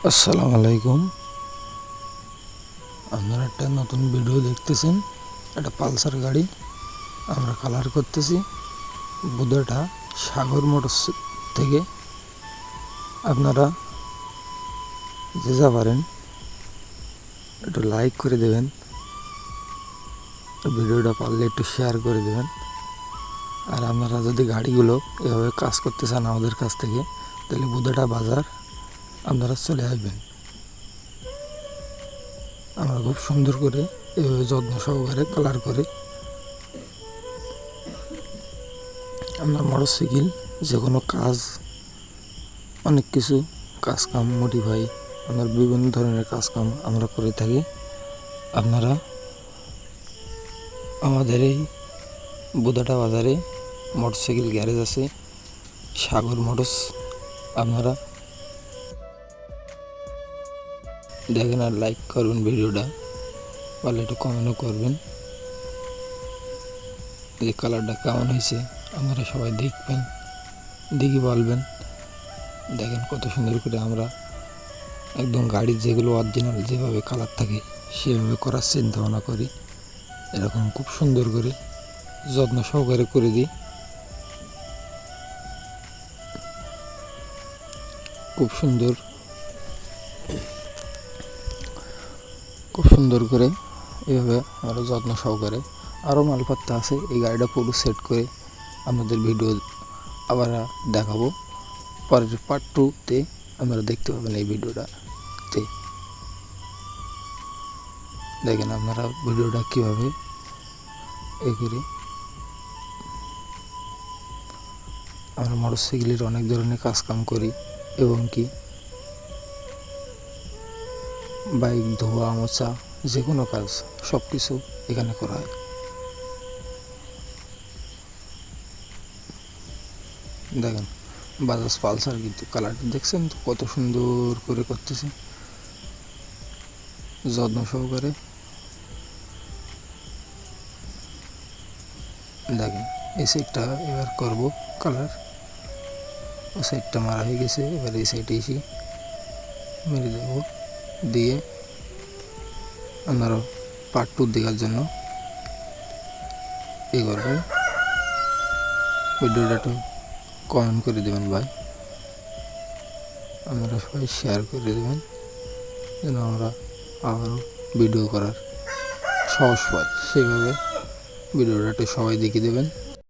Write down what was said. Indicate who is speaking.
Speaker 1: আসসালামু আলাইকুম। আপনারা একটা নতুন ভিডিও দেখতেছেন। একটা পালসার গাড়ি আমরা কালার করতেছি। বুধাটা সাগর মোটরস থেকে। আপনারা যে যা পারেন একটু লাইক করে দেবেন, ভিডিওটা পারলে একটু শেয়ার করে দেবেন। আর আপনারা যদি গাড়িগুলো এভাবে কাজ করতে চান আমাদের কাছ থেকে, তাহলে বুধাটা বাজার আপনারা চলে আসবেন। আমরা খুব সুন্দর করে এভাবে যত্ন সহকারে কালার করে আমরা মোটরসাইকেল যে কোনো কাজ, অনেক কিছু কাজকাম মডিফাই, আমরা বিভিন্ন ধরনের কাজকাম আমরা করে থাকি। আপনারা আমাদের এই বুধাটা বাজারে মোটরসাইকেল গ্যারেজ আছে, সাগর মোটরস। আপনারা দেখেন আর লাইক করবেন, ভিডিওটা পারলে একটু কমেন্টও করবেন যে কালারটা কেমন হয়েছে। আপনারা সবাই দেখবেন, দেখি বলবেন। দেখেন কত সুন্দর করে আমরা একদম গাড়ির যেগুলো অরিজিনাল যেভাবে কালার থাকে সেভাবে করার চিন্তা ভাবনা করি। এরকম খুব সুন্দর করে যত্ন সহকারে করে দিই। খুব সুন্দর করে এভাবে আমরা যত্ন সহকারে। আরও মালপত্র আছে, এই গাড়িটা পুরো সেট করে আমাদের ভিডিও আবার দেখাবো। পরের পার্ট 2-তে আপনারা দেখতে পাবেন এই ভিডিওটাতে। দেখেন আপনারা ভিডিওটা কীভাবে এ করি। আমরা মোটরসাইকেলের অনেক ধরনের কাজকাম করি, এবং কি বাইক ধোয়া মোছা যে কোনো কাজ সব কিছু এখানে করা হয়। দেখেন বাজাজ পালসার, কিন্তু কালারটা দেখছেন তো কত সুন্দর করে করতেছে যত্ন সহকারে। দেখেন এই সাইডটা এবার করব কালার। ও সাইডটা মারা হয়ে গেছে, এবার এই সাইডে এসে মেরে দেব। দিয়ে আপনারা পার্ট 2 দেখার জন্য এই করবেন। ভিডিওটা একটু কমেন্ট করে দেবেন ভাই, আপনারা সবাই শেয়ার করে দেবেন যেন আমরা আবারও ভিডিও করার সাহস পাই। সেইভাবে ভিডিওটা একটু সবাই দেখে দেবেন।